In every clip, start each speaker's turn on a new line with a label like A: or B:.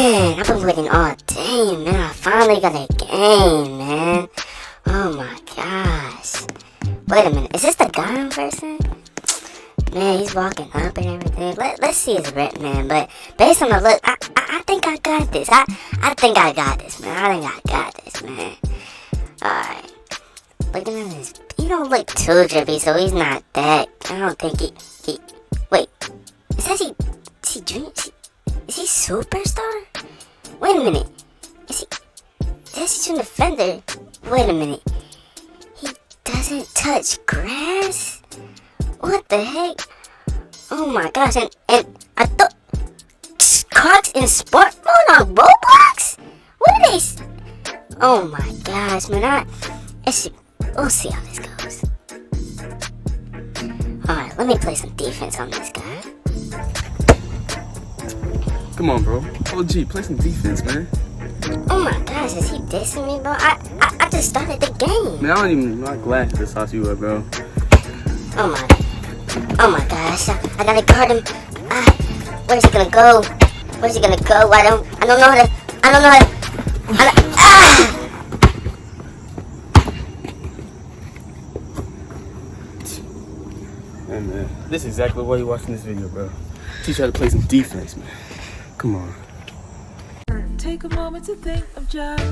A: Man, I've been waiting all day, man. I finally got a game, man. Oh my gosh. Wait a minute, is this the guy in person? Man, he's walking up and everything. Let's see his rep, man. But based on the look, I think I got this. I think I got this, man. I think I got this, man. Alright. Looking at his, he don't look too drippy, so he's not that. I don't think he wait. It says he drinks. Is he superstar? Wait a minute. Is he a defender? Wait a minute. He doesn't touch grass? What the heck? Oh my gosh, and I thought Crocs in sport mode on Roblox? What are they? Oh my gosh, man, we'll see how this goes. Alright, let me play some defense on this guy.
B: Come on, bro. OG, play some defense, man.
A: Oh my gosh, is he dissing me, bro? I just started the game.
B: Man, I'm not glad to sauce you up, bro.
A: Oh my gosh, I gotta guard him. Where's he gonna go? Where's he gonna go? I don't know how to.
B: Hey, man, this is exactly why you're watching this video, bro. Teach you how to play some defense, man. Come on.
C: Take a moment to think of just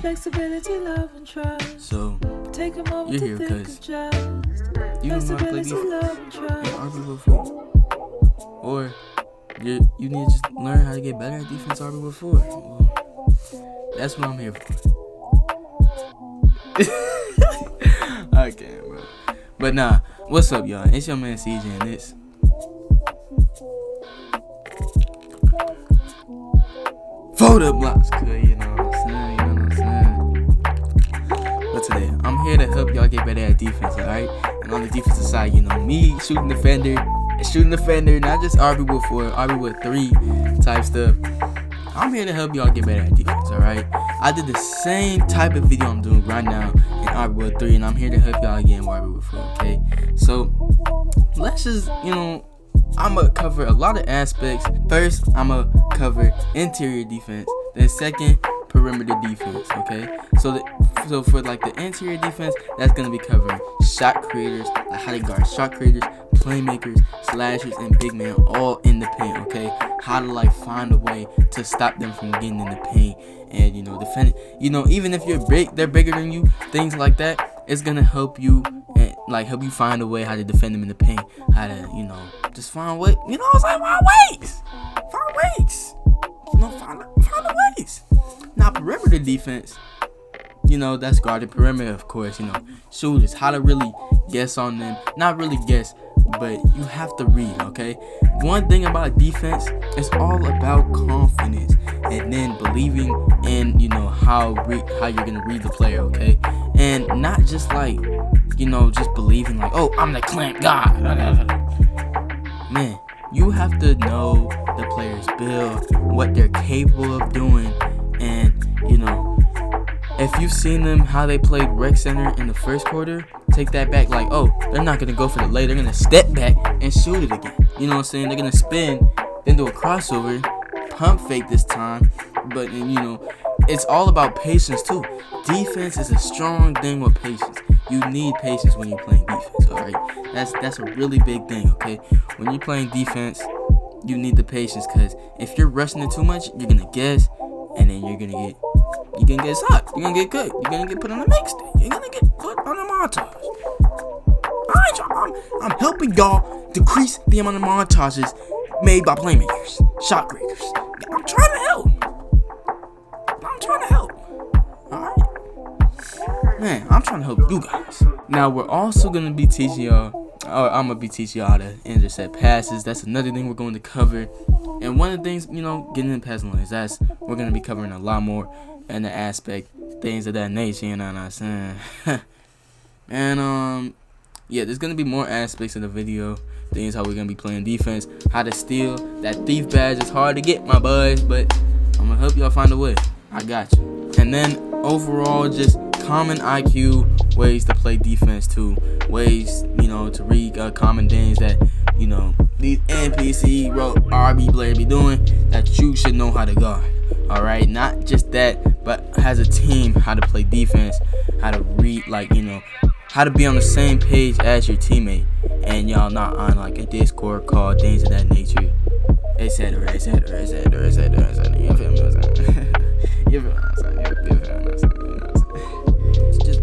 C: flexibility, love, and trust.
D: So,
C: Take a moment
D: you're here
C: to think
D: because
C: of just
D: you don't know how to play
C: flexibility, love, and
D: defense.
C: trust.
D: You're arguing with food. Or you need to just learn how to get better at defense arguing with food. Well, that's what I'm here for. Okay, bro. But nah, what's up, y'all? It's your man CJ and this. For the BLOX, cause you know what I'm saying, But today, I'm here to help y'all get better at defense, alright? And on the defensive side, you know, me shooting defender, not just RB with 4, RB with 3 type stuff. I'm here to help y'all get better at defense, alright? I did the same type of video I'm doing right now in RB with 3, and I'm here to help y'all again in RB with 4, okay? So, let's just, I'm going to cover a lot of aspects. First, I'm going to cover interior defense. Then second, perimeter defense, okay? So for like the interior defense, that's going to be covering shot creators, like how to guard shot creators, playmakers, slashers, and big men all in the paint, okay? How to like find a way to stop them from getting in the paint and, defend it. Even if they're bigger than you, things like that, it's going to help you and help you find a way how to defend them in the paint, how to, just find way, find ways. Find ways. Now, perimeter defense, that's guarding perimeter, of course, shooters, how to really guess on them. Not really guess, but you have to read, okay? One thing about defense, it's all about confidence and then believing in, how you're going to read the player, okay? And not just just believing oh, I'm the clamp guy. Man, you have to know the player's build, what they're capable of doing, and, if you've seen them, how they played rec center in the first quarter, take that back oh, they're not going to go for the lay, they're going to step back and shoot it again. You know what I'm saying? They're going to spin, then do a crossover, pump fake this time, but, it's all about patience too. Defense is a strong thing with patience. You need patience when you're playing defense, alright? That's a really big thing, okay? When you're playing defense, you need the patience, because if you're rushing it too much, you're going to guess, and then you're going to get sucked. You're going to get cooked. You're going to get put on a mixtape. You're going to get put on a montage. Alright, y'all. I'm helping y'all decrease the amount of montages made by playmakers, shot creators. I'm trying to help. Alright? Man, I'm trying to help you guys. Now, we're also going to be teaching y'all, I'm going to be teaching y'all how to intercept passes. That's another thing we're going to cover. And one of the things, getting in passing lanes, we're going to be covering a lot more in the aspect, things of that nature, you know what I'm saying? And, yeah, there's going to be more aspects of the video. Things how we're going to be playing defense, how to steal. That thief badge is hard to get, my boys, but I'm going to help y'all find a way. I got you. And then, overall, just common IQ ways to play defense too. Ways, to read common things that, these NPC RB players be doing that you should know how to guard. Alright, not just that, but as a team, how to play defense, how to read, like, you know, how to be on the same page as your teammate, and y'all not on like a Discord call, things of that nature, etc. etc. etc. etc. etc. You feel me? You feel what I'm saying? Just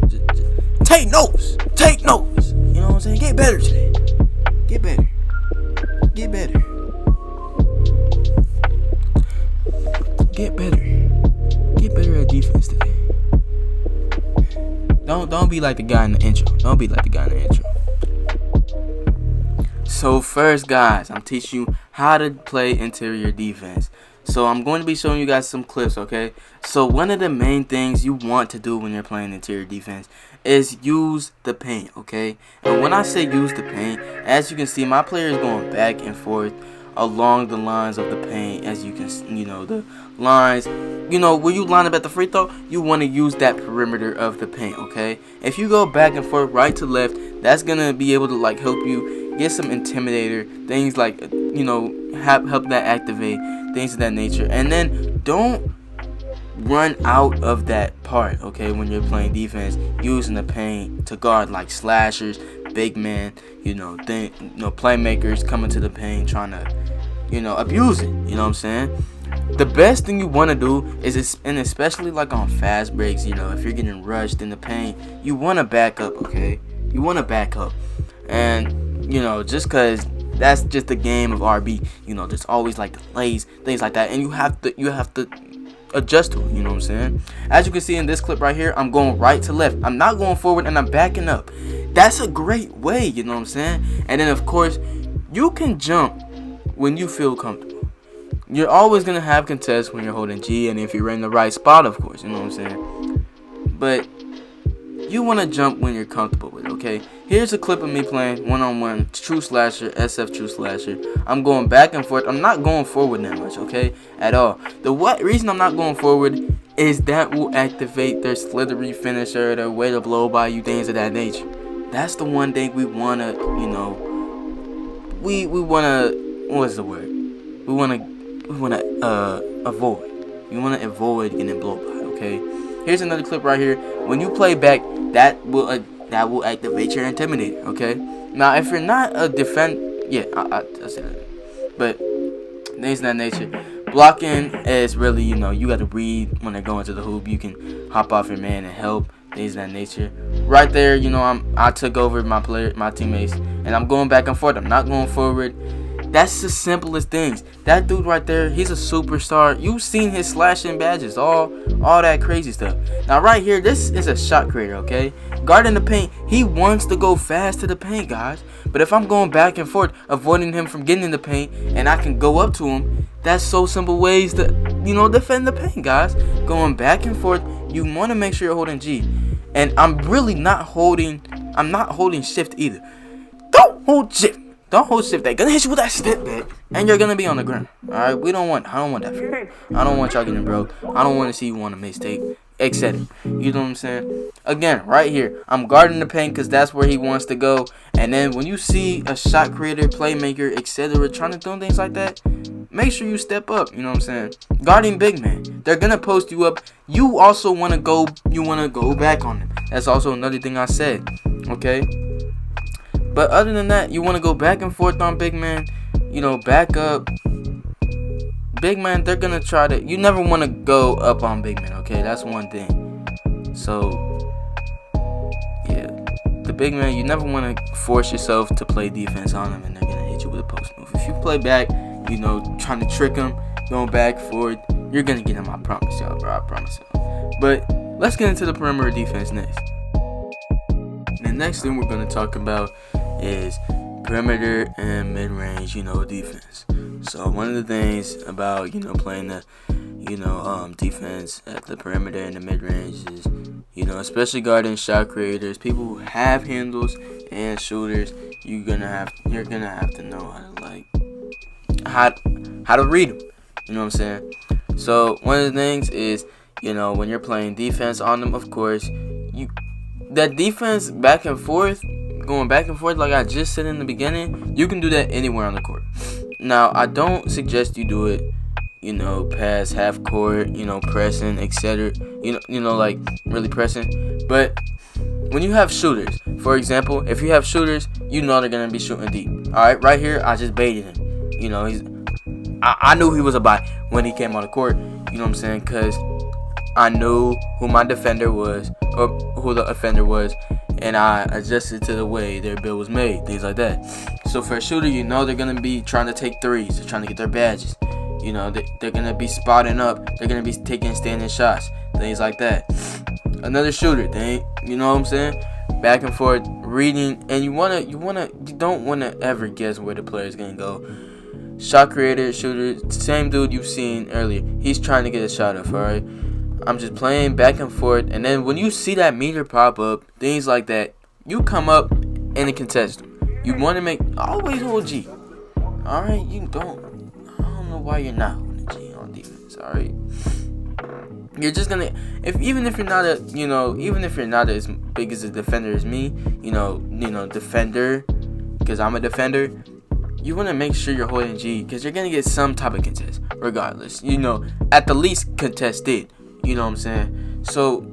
D: take notes. Take notes. You know what I'm saying? Get better today. Get better. Get better. Get better. Get better at defense today. Don't be like the guy in the intro. Don't be like the guy in the intro. So first, guys, I'm teaching you how to play interior defense. So I'm going to be showing you guys some clips, okay? So one of the main things you want to do when you're playing interior defense is use the paint, okay? And when I say use the paint, as you can see, my player is going back and forth along the lines of the paint. As you can, you know, the lines, you know, when you line up at the free throw, you want to use that perimeter of the paint, okay? If you go back and forth, right to left, that's gonna be able to like help you get some intimidator, things like, you know, help that activate, things of that nature. And then don't run out of that part, okay, when you're playing defense, using the paint to guard like slashers, big men, you know, playmakers coming to the paint trying to, you know, abuse it. You know what I'm saying? The best thing you want to do is, and especially like on fast breaks, you know, if you're getting rushed in the paint, you want to back up, okay? You want to back up. And, you know, just because that's just the game of RB, you know, there's always like delays, things like that, and you have to adjust to it, you know what I'm saying? As you can see in this clip right here, I'm going right to left. I'm not going forward, and I'm backing up. That's a great way, you know what I'm saying? And then, of course, you can jump when you feel comfortable. You're always going to have contests when you're holding G, and if you're in the right spot, of course, you know what I'm saying? But you want to jump when you're comfortable with it, okay? Here's a clip of me playing one-on-one, true slasher, SF true slasher. I'm going back and forth. I'm not going forward that much, okay? At all. The reason I'm not going forward is that will activate their slithery finisher, their way to blow by you, things of that nature. That's the one thing we want to, you know, we want to, what's the word? We want to avoid. You want to avoid getting blown by, okay? Here's another clip right here. When you play back, that will activate your intimidator, okay? Now, if you're not a I said that. But things of that nature. Blocking is really, you know, you got to read when they're going to the hoop. You can hop off your man and help. Things of that nature. Right there, you know, I took over my teammates, and I'm going back and forth. I'm not going forward. That's the simplest things. That dude right there, he's a superstar. You've seen his slashing badges, all that crazy stuff. Now right here, this is a shot creator, okay? Guarding the paint, he wants to go fast to the paint, guys. But if I'm going back and forth, avoiding him from getting in the paint, and I can go up to him, that's so simple ways to, you know, defend the paint, guys. Going back and forth, you want to make sure you're holding G. And I'm not holding shift either. Don't hold shift. Don't hold shift. They're gonna hit you with that step back, and you're gonna be on the ground. Alright, I don't want that for you. I don't want y'all getting broke. I don't want to see you on a mistake, etc. You know what I'm saying? Again, right here, I'm guarding the paint because that's where he wants to go. And then when you see a shot creator, playmaker, etc., trying to do things like that, make sure you step up. You know what I'm saying? Guarding big man, they're gonna post you up. You also want to go. You want to go back on them. That's also another thing I said. Okay. But other than that, you want to go back and forth on big man, you know, back up. Big man, they're going to try to, you never want to go up on big man, okay? That's one thing. So, yeah, the big man, you never want to force yourself to play defense on them, and they're going to hit you with a post move. If you play back, you know, trying to trick them, going back, forward, you're going to get him, I promise y'all, bro, I promise y'all. But let's get into the perimeter defense next. The next thing we're going to talk about is perimeter and mid-range, you know, defense. So one of the things about, you know, playing the, you know, defense at the perimeter and the mid-range is, you know, especially guarding shot creators, people who have handles and shooters, you're gonna have to know how to read them. You know what I'm saying? So one of the things is, you know, when you're playing defense on them, of course, that defense back and forth going back and forth like I just said in the beginning, you can do that anywhere on the court. Now, I don't suggest you do it, past half court, pressing, etc. Like really pressing. But when you have shooters, for example, if you have shooters, they're gonna be shooting deep. All right, right here, I just baited him. I knew he was a buy when he came on the court. You know what I'm saying? Because I knew who my defender was, or who the offender was, and I adjusted to the way their build was made, things like that. So for a shooter, they're gonna be trying to take threes, they're trying to get their badges. They're gonna be spotting up, they're gonna be taking standing shots, things like that. Another shooter, you know what I'm saying? Back and forth, reading, and you don't wanna ever guess where the player's gonna go. Shot creator, shooter, same dude you've seen earlier. He's trying to get a shot off, alright? I'm just playing back and forth, and then when you see that meter pop up, things like that, you come up and contest them. You want to make always hold G. Alright, I don't know why you're not holding G on defense, alright? You're just gonna even if you're not as big as a defender as me, defender, because I'm a defender. You want to make sure you're holding G because you're going to get some type of contest regardless. At the least contested. You know what I'm saying? So,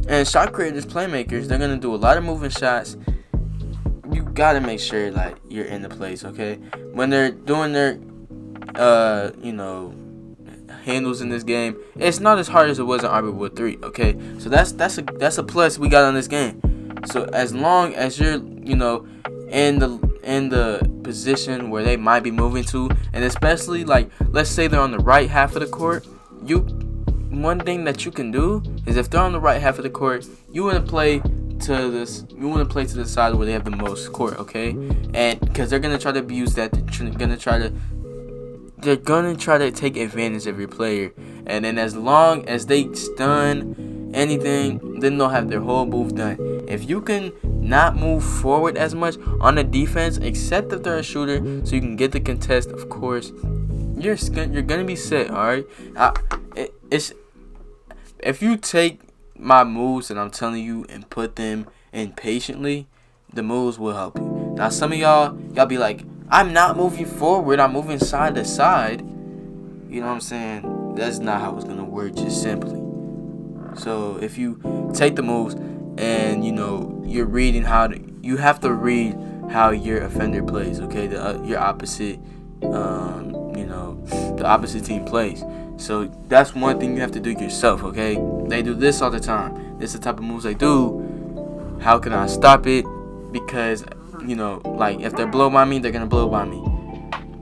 D: and shot creators, playmakers, they're going to do a lot of moving shots. You got to make sure, you're in the place, okay? When they're doing their, handles in this game, it's not as hard as it was in Arbor Wood 3, okay? So that's a plus we got on this game. So as long as you're, in the position where they might be moving to, and especially let's say they're on the right half of the court, one thing that you can do is if they're on the right half of the court, you want to play to the side where they have the most court, okay? And because they're gonna try to abuse that, they're gonna try to take advantage of your player, and then as long as they stun anything, then they'll have their whole move done. If you can not move forward as much on the defense, except if they're a shooter, so you can get the contest, of course, you're gonna be set. All right. If you take my moves that I'm telling you and put them in patiently, the moves will help you. Now, some of y'all be like, I'm not moving forward, I'm moving side to side. You know what I'm saying? That's not how it's gonna work, just simply. So if you take the moves and you're reading you have to read how your offender plays, okay? Your opposite, the opposite team plays. So that's one thing you have to do yourself, okay? They do this all the time. This is the type of moves they do. How can I stop it? Because if they're blow by me, they're gonna blow by me.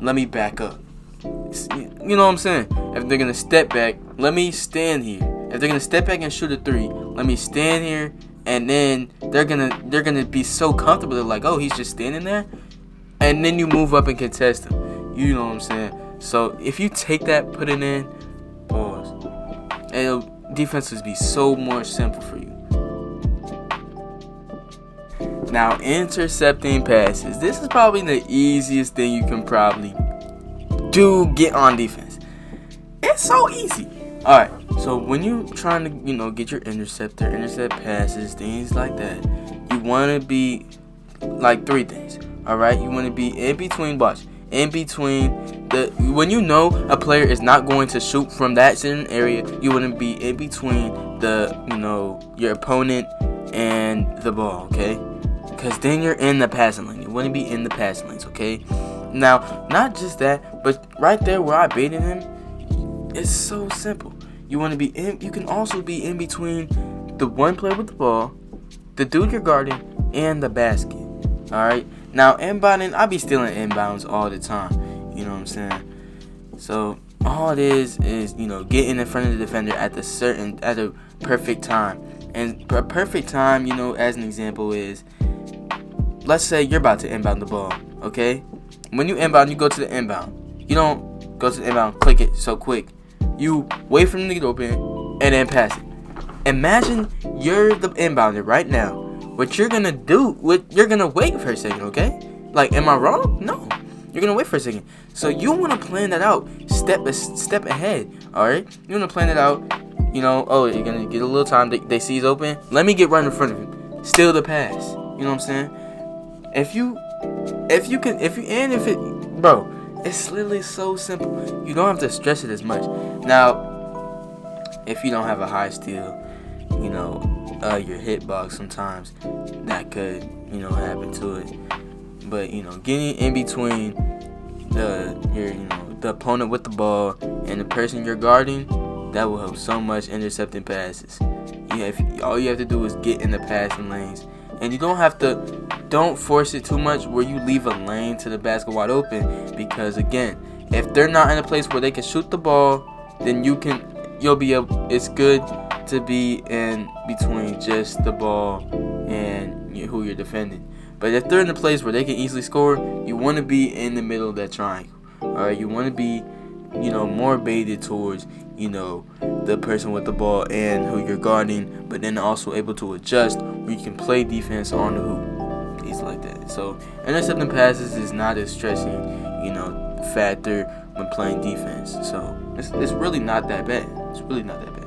D: Let me back up. You know what I'm saying? If they're gonna step back, let me stand here. If they're gonna step back and shoot a three, let me stand here, and then they're gonna be so comfortable. They're like, oh, he's just standing there, and then you move up and contest him. You know what I'm saying? So if you take that, put it in, pause, and defense will be so more simple for you. Now, intercepting passes. This is probably the easiest thing you can probably do get on defense. It's so easy. Alright, so when you're trying to, get your intercept passes, things like that, you want to be three things. Alright, you want to be in between, when a player is not going to shoot from that certain area, you want to be in between your opponent and the ball, okay? Because then you're in the passing lane. You want to be in the passing lanes, okay? Now, not just that, but right there where I baited him, it's so simple. You want to be in. You can also be in between the one player with the ball, the dude you're guarding, and the basket. All right. Now, inbounding, I be stealing inbounds all the time. You know what I'm saying? So all it is getting in front of the defender at a perfect time. And a perfect time, as an example is, let's say you're about to inbound the ball, okay? When you inbound, you go to the inbound. You don't go to the inbound, click it so quick. You wait for them to get open and then pass it. Imagine you're the inbounder right now. What you're gonna do? You're gonna wait for a second, okay? Am I wrong? No. You're gonna wait for a second. So you wanna plan that out, step ahead. All right. You wanna plan it out. Oh, you're gonna get a little time. They see he's open. Let me get right in front of him. Steal the pass. You know what I'm saying? Bro, it's literally so simple. You don't have to stress it as much. Now, if you don't have a high steal, you know, your hitbox sometimes that could, you know, happen to it. But, you know, getting in between the opponent with the ball and the person you're guarding, that will help so much intercepting passes. All you have to do is get in the passing lanes, and you don't force it too much where you leave a lane to the basket wide open, because again, if they're not in a place where they can shoot the ball, then it's good to be in between just the ball and who you're defending. But if they're in a place where they can easily score, you want to be in the middle of that triangle. Alright, you want to be, you know, more baited towards, you know, the person with the ball and who you're guarding, but then also able to adjust where you can play defense on the hoop. Things like that. So intercepting passes is not a stressing, you know, factor when playing defense. So it's really not that bad. It's really not that bad.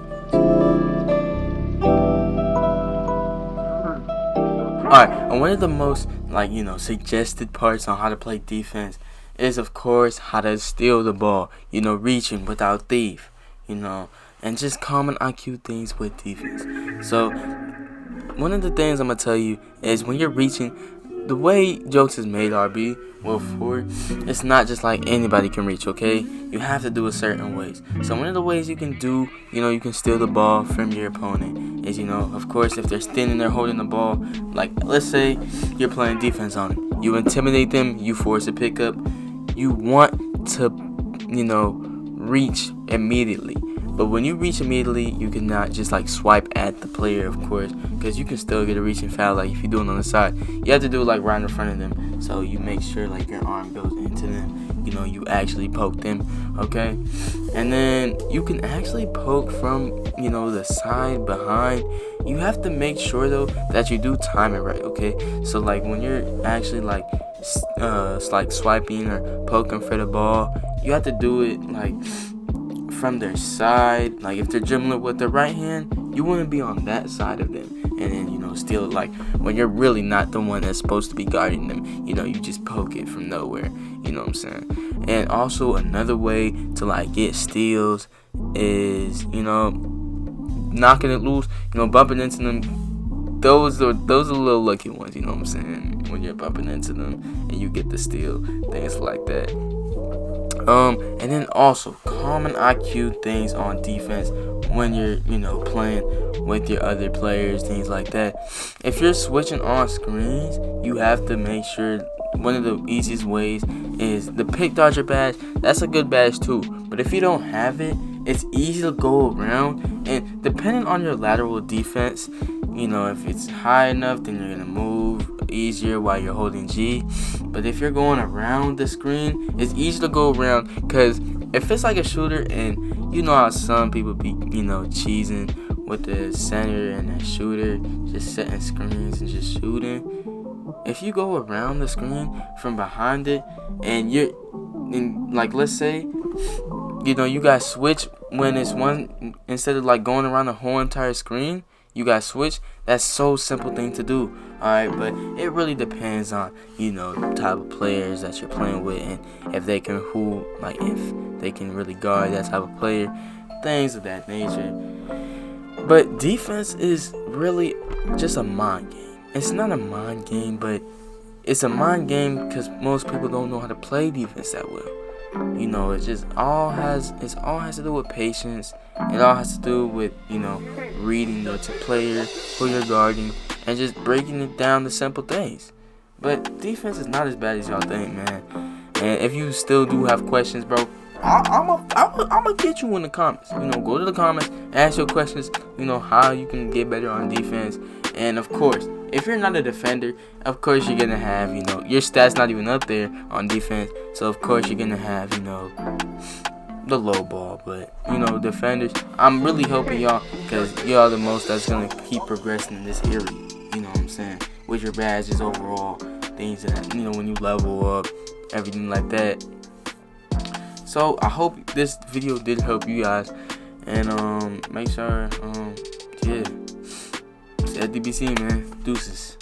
D: Alright, and one of the most, like, you know, suggested parts on how to play defense is, of course, how to steal the ball, you know, reaching without thief, you know, and just common IQ things with defense. So one of the things I'm going to tell you is when you're reaching, the way jokes is made, RB, it's not just like anybody can reach, okay? You have to do it certain ways. So one of the ways you can do, you know, you can steal the ball from your opponent is, you know, of course, if they're standing there holding the ball, like, let's say you're playing defense on them. You intimidate them, you force a pickup. You want to, you know, reach immediately. But when you reach immediately, you cannot just like swipe at the player, of course, because you can still get a reaching foul. Like if you do it on the side, you have to do it like right in front of them. So you make sure like your arm goes into them. You know, you actually poke them, okay? And then you can actually poke from, you know, the side behind. You have to make sure though that you do time it right, okay? So like when you're actually like swiping or poking for the ball, you have to do it like from their side. Like if they're dribbling with their right hand, you want to be on that side of them, and then, you know, steal it. Like when you're really not the one that's supposed to be guarding them, you know, you just poke it from nowhere. You know what I'm saying? And also another way to like get steals is, you know, knocking it loose, you know, bumping into them. Those are little lucky ones, you know what I'm saying? When you're bumping into them and you get the steal, things like that. And then also common IQ things on defense when you're, you know, playing with your other players, things like that. If you're switching on screens, you have to make sure one of the easiest ways is the pick dodger badge. That's a good badge too. But if you don't have it, it's easy to go around, and depending on your lateral defense, you know, if it's high enough, then you're gonna move easier while you're holding G. But if you're going around the screen, it's easy to go around, because if it's like a shooter, and you know how some people be, you know, cheesing with the center and the shooter, just setting screens and just shooting. If you go around the screen from behind it, and like, let's say, you know, you guys switch when it's one, instead of like going around the whole entire screen, you guys switch. That's so simple thing to do. Alright, but it really depends on, you know, the type of players that you're playing with, and if they can if they can really guard that type of player, things of that nature. But defense is really just a mind game. It's not a mind game, but it's a mind game because most people don't know how to play defense that well. You know, it all has to do with patience. It all has to do with, you know, reading the player who you're guarding and just breaking it down to simple things. But defense is not as bad as y'all think, man. And if you still do have questions, bro, I'm gonna get you in the comments. You know, go to the comments, ask your questions. You know, how you can get better on defense. And of course, if you're not a defender, of course you're gonna have, you know, your stats not even up there on defense. So of course you're gonna have, you know, the low ball. But, you know, defenders, I'm really hoping y'all, because y'all the most that's gonna keep progressing in this area. You know what I'm saying? With your badges overall, things that, you know, when you level up, everything like that. So I hope this video did help you guys, and make sure, yeah, it's fdbc, man. Deuces.